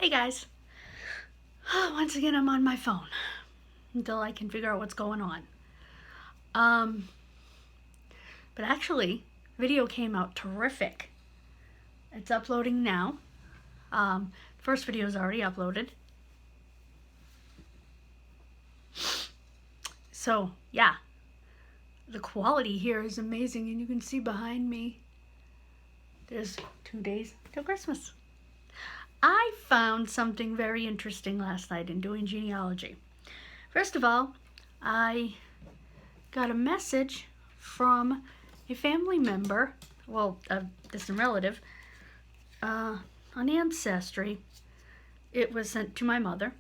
Hey guys, once again I'm on my phone until I can figure out what's going on. But actually, video came out terrific. It's uploading now. First video is already uploaded. So yeah, the quality here is amazing, and you can see behind me there's 2 days till Christmas. I found something very interesting last night in doing genealogy. First of all, I got a message from a family member, well, a distant relative, on Ancestry. It was sent to my mother,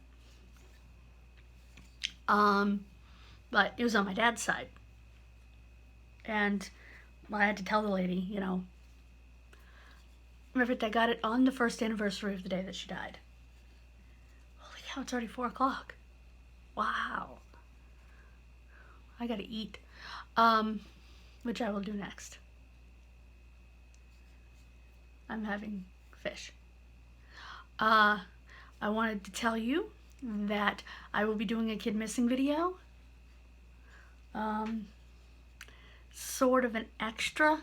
but it was on my dad's side. And I had to tell the lady, you know, I got it on the first anniversary of the day that she died. Holy cow, it's already 4 o'clock. Wow. I gotta eat. Which I will do next. I'm having fish. I wanted to tell you that I will be doing a kid missing video. Sort of an extra.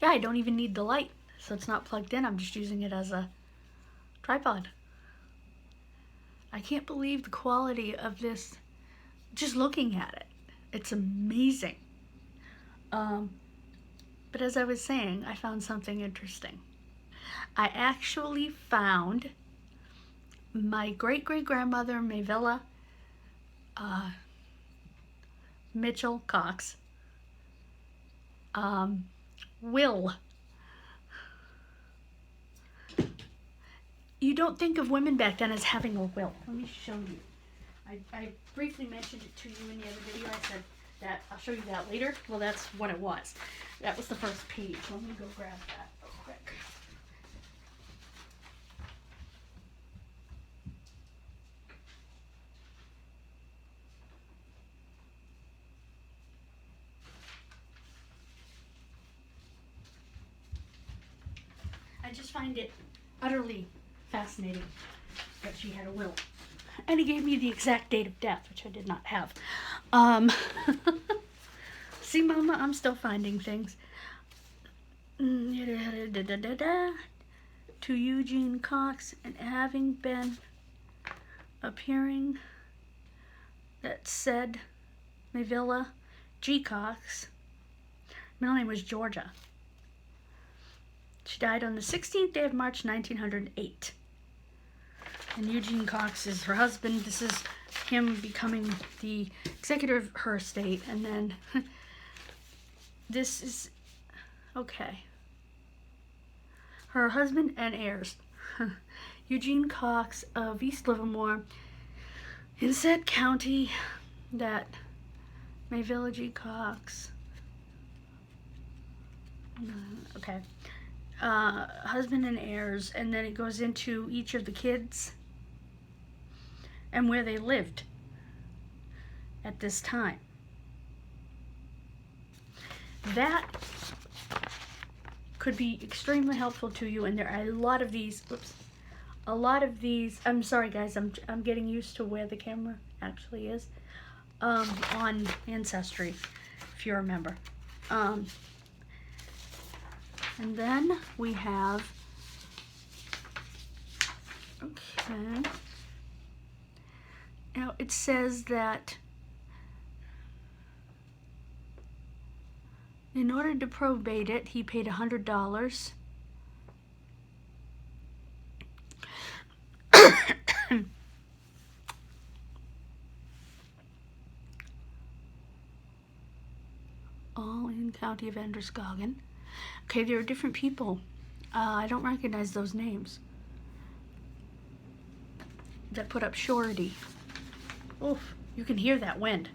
Yeah, I don't even need the light, so it's not plugged in. I'm just using it as a tripod. I can't believe the quality of this, just looking at it. It's amazing. But as I was saying, I found something interesting. I actually found my great-great-grandmother, Mayvilla Mitchell Cox, will. You don't think of women back then as having a will. Let me show you. I briefly mentioned it to you in the other video. I said that I'll show you that later. Well, that's what it was. That was the first page. Let me go grab that real quick. I just find it utterly fascinating that she had a will. And he gave me the exact date of death, which I did not have. See, Mama, I'm still finding things. To Eugene Cox, and having been appearing that said Mayvilla G. Cox. Middle name was Georgia. She died on the 16th day of March, 1908. And Eugene Cox is her husband. This is him becoming the executor of her estate. And then this is, okay. Her husband and heirs. Eugene Cox of East Livermore in said county, that Mayvilla G. Cox. Okay. Husband and heirs, and then it goes into each of the kids and where they lived at this time. That could be extremely helpful to you, and there are a lot of these, I'm sorry guys, I'm getting used to where the camera actually is, on Ancestry, if you remember. And then we have, okay, now it says that in order to probate it, he paid $100. All in County of Androscoggin. Okay, there are different people. I don't recognize those names that put up surety. Oof, you can hear that wind.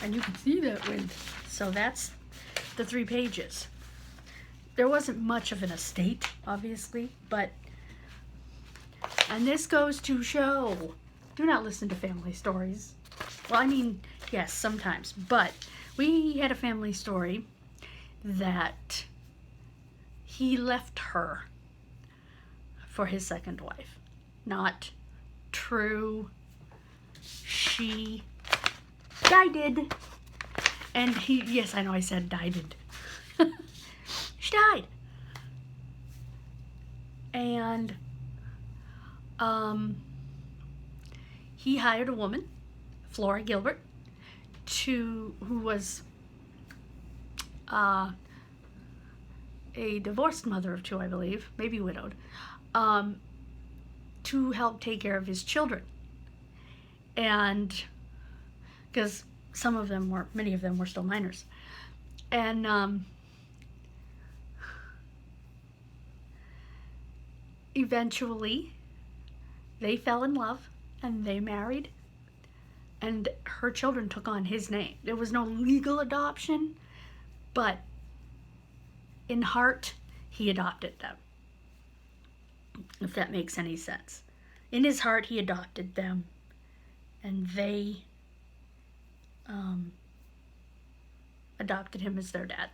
And you can see that wind. So that's the 3 pages. There wasn't much of an estate, obviously, but, and this goes to show, do not listen to family stories. Well, I mean, Yes, sometimes. But we had a family story that he left her for his second wife. Not true. She died. And he, yes, I know I said died. She died. And he hired a woman, Flora Gilbert, who was a divorced mother of two, I believe, maybe widowed, to help take care of his children. And because many of them were still minors. And eventually they fell in love and they married, and her children took on his name. There was no legal adoption, but in heart he adopted them, if that makes any sense. In his heart he adopted them, and they adopted him as their dad.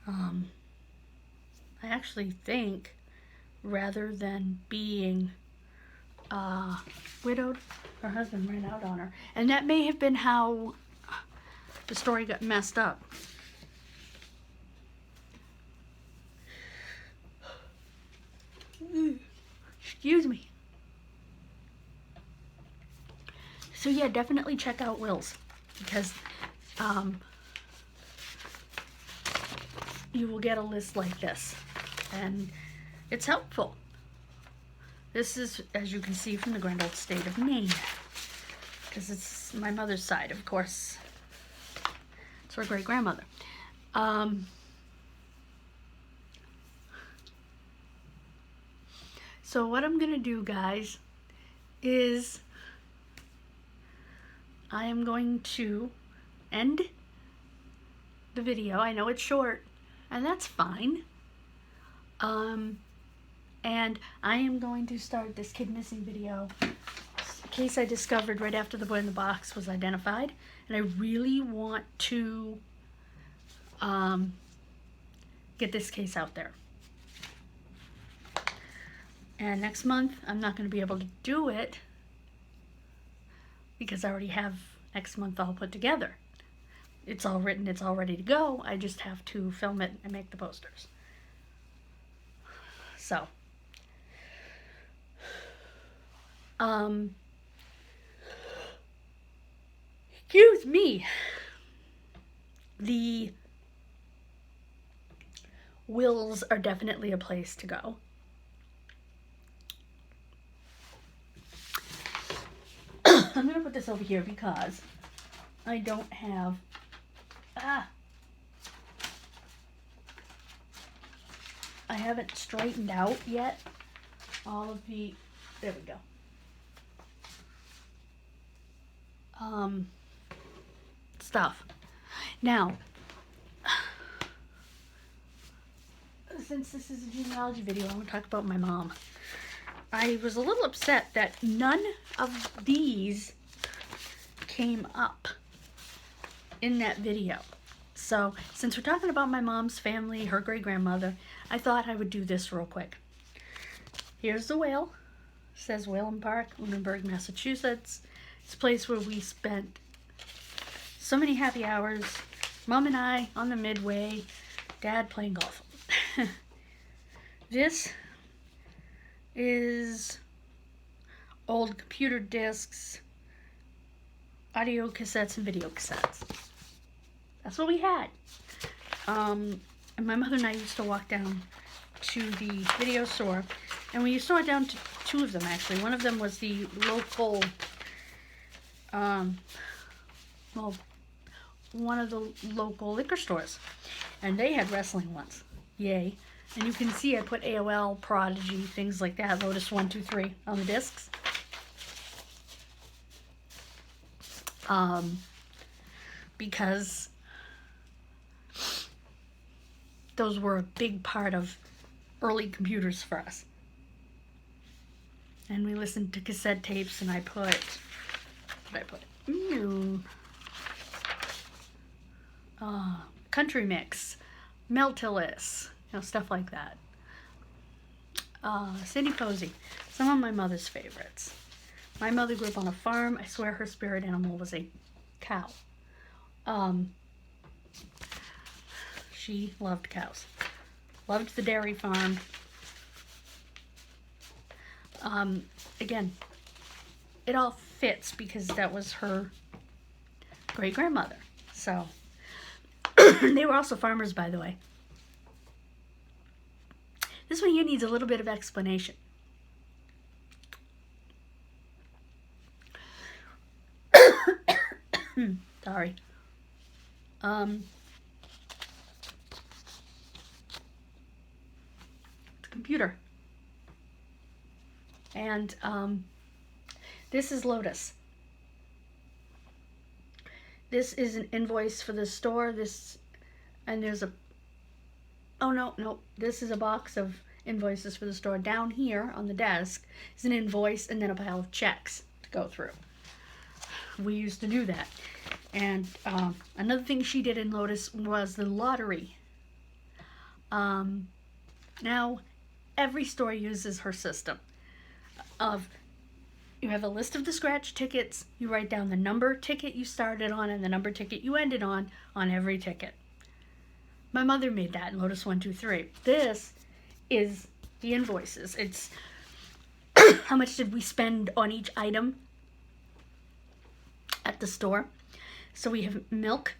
I actually think, rather than being widowed, her husband ran out on her. And that may have been how the story got messed up. Excuse me. So yeah, definitely check out wills, because you will get a list like this, and it's helpful. This is, as you can see, from the grand old state of Maine, because it's my mother's side, of course. It's her great-grandmother. So what I'm going to do, guys, is I am going to end the video. I know it's short, and that's fine. And I am going to start this kid missing video, a case I discovered right after the boy in the box was identified, and I really want to get this case out there. And next month I'm not going to be able to do it because I already have next month all put together. It's all written, it's all ready to go. I just have to film it and make the posters. So excuse me. The wills are definitely a place to go. I'm going to put this over here because I don't have, I haven't straightened out yet all of the, there we go. Stuff. Now, since this is a genealogy video, I want to talk about my mom. I was a little upset that none of these came up in that video. So, since we're talking about my mom's family, her great-grandmother, I thought I would do this real quick. Here's the whale. It says Whalen Park, Lunenburg, Massachusetts. It's a place where we spent so many happy hours. Mom and I on the Midway, Dad playing golf. This is old computer discs, audio cassettes, and video cassettes. That's what we had. And my mother and I used to walk down to the video store, and we used to walk down to two of them, actually. One of them was the local, well, one of the local liquor stores, and they had wrestling ones. Yay. And you can see I put AOL, Prodigy, things like that, Lotus 1, 2, 3 on the discs. Because those were a big part of early computers for us. And we listened to cassette tapes, and I put, what did I put? country mix, Meltilus, stuff like that. Cindy Posey, some of my mother's favorites. My mother grew up on a farm. I swear her spirit animal was a cow. She loved cows. Loved the dairy farm. Again, it all fits because that was her great-grandmother. So, they were also farmers, by the way. This one here needs a little bit of explanation. Sorry. The computer. And this is Lotus. This is an invoice for the store. And there's a, oh no, this is a box of invoices for the store. Down here on the desk is an invoice and then a pile of checks to go through. We used to do that. And another thing she did in Lotus was the lottery. Now, every store uses her system of, you have a list of the scratch tickets, you write down the number ticket you started on and the number ticket you ended on every ticket. My mother made that in Lotus 123. This is the invoices. It's how much did we spend on each item at the store. So we have milk,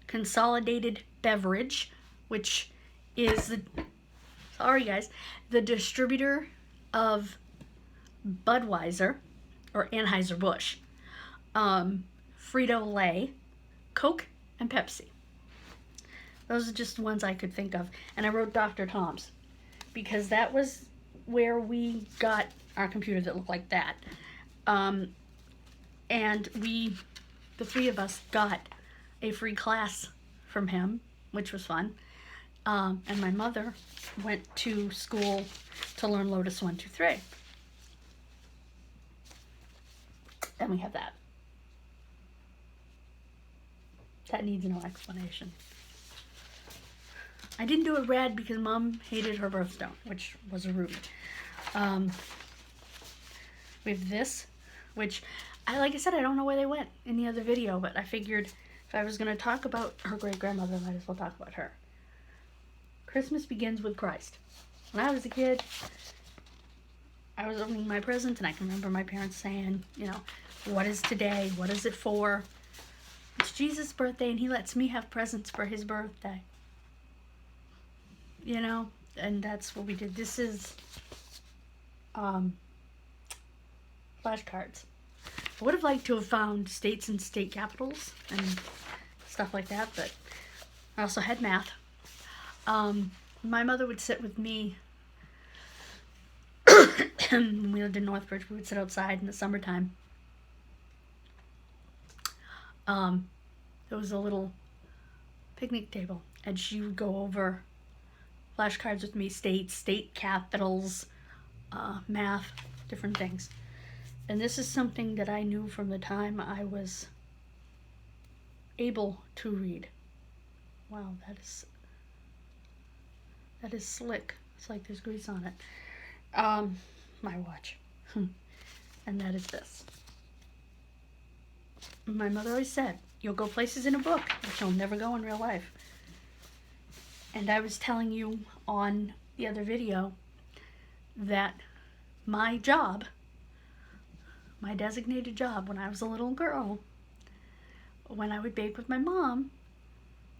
consolidated beverage, which is the, sorry guys, the distributor of Budweiser, or Anheuser-Busch, Frito-Lay, Coke, and Pepsi. Those are just the ones I could think of. And I wrote Dr. Tom's because that was where we got our computer that looked like that. And we, the three of us, got a free class from him, which was fun. And my mother went to school to learn Lotus 123. And we have that. That needs no explanation. I didn't do it red because Mom hated her birthstone, which was a ruby. We have this, which, like I said, I don't know where they went in the other video, but I figured if I was going to talk about her great-grandmother, I might as well talk about her. Christmas begins with Christ. When I was a kid, I was opening my presents, and I can remember my parents saying, what is today? What is it for? It's Jesus' birthday, and he lets me have presents for his birthday. And that's what we did. This is flashcards. I would have liked to have found states and state capitals and stuff like that, but I also had math. My mother would sit with me. When we lived in Northbridge, we would sit outside in the summertime. There was a little picnic table, and she would go over flashcards with me, states, state capitals, math, different things. And this is something that I knew from the time I was able to read. Wow, that is slick. It's like there's grease on it. My watch. And that is this. My mother always said, you'll go places in a book that you'll never go in real life. And I was telling you on the other video that my job, my designated job when I was a little girl, when I would bake with my mom,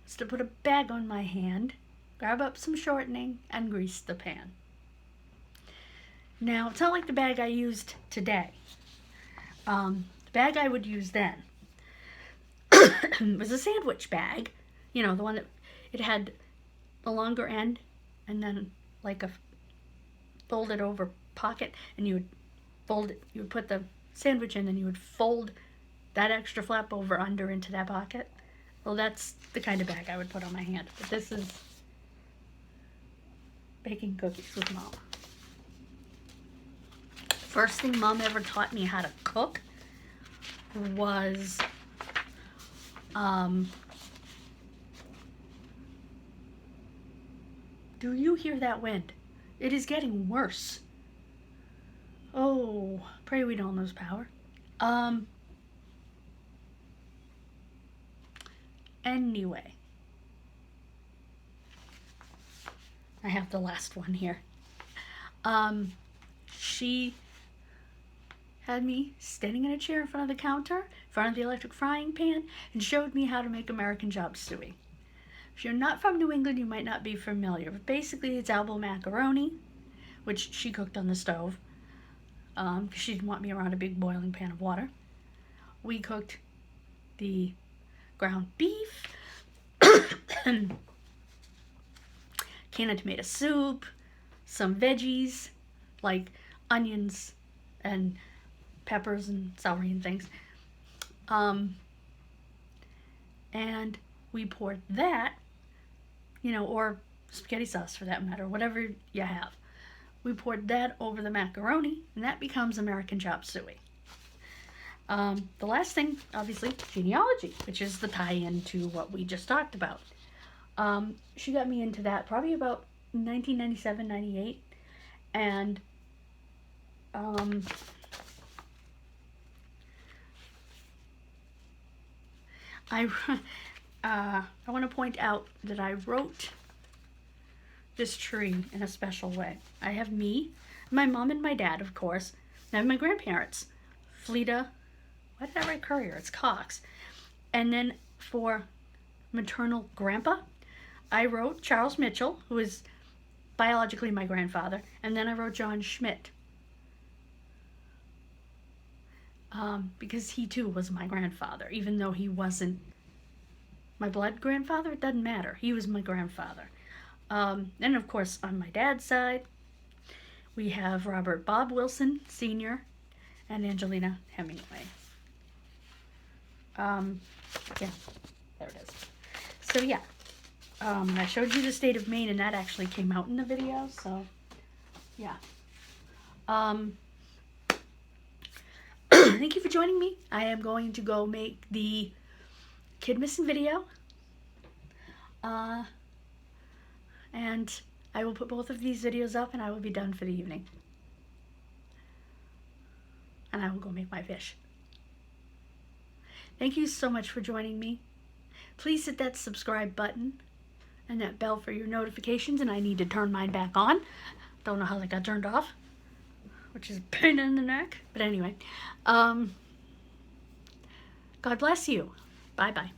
was to put a bag on my hand, grab up some shortening, and grease the pan. Now, it's not like the bag I used today. The bag I would use then was a sandwich bag. The one that it had the longer end and then like a folded over pocket, and you would fold it, you would put the sandwich in, and you would fold that extra flap over under into that pocket. Well, that's the kind of bag I would put on my hand. But this is baking cookies with Mom. First thing Mom ever taught me how to cook was Do you hear that wind? It is getting worse. Oh, pray we don't lose power. Anyway. I have the last one here. She had me standing in a chair in front of the counter, in front of the electric frying pan, and showed me how to make American chop suey. If you're not from New England, you might not be familiar, but basically it's elbow macaroni, which she cooked on the stove, because she didn't want me around a big boiling pan of water. We cooked the ground beef, can of tomato soup, some veggies like onions and peppers and celery and things. And we poured that, or spaghetti sauce for that matter, whatever you have. We poured that over the macaroni, and that becomes American chop suey. The last thing, obviously, Genealogy, which is the tie-in to what we just talked about. She got me into that probably about 1997, 98, and I want to point out that I wrote this tree in a special way. I have me, my mom, and my dad, of course. I have my grandparents, Fleta. Why did I write Courier? It's Cox. And then for maternal grandpa, I wrote Charles Mitchell, who is biologically my grandfather, and then I wrote John Schmidt. Because he too was my grandfather, even though he wasn't my blood grandfather, it doesn't matter. He was my grandfather. And of course, on my dad's side, we have Robert Bob Wilson, Sr., and Angelina Hemingway. Yeah, there it is. So yeah, I showed you the state of Maine, and that actually came out in the video, so yeah. Thank you for joining me. I am going to go make the kid missing video. And I will put both of these videos up, and I will be done for the evening. And I will go make my fish. Thank you so much for joining me. Please hit that subscribe button and that bell for your notifications, and I need to turn mine back on. Don't know how that got turned off, which is a pain in the neck. But anyway, God bless you. Bye-bye.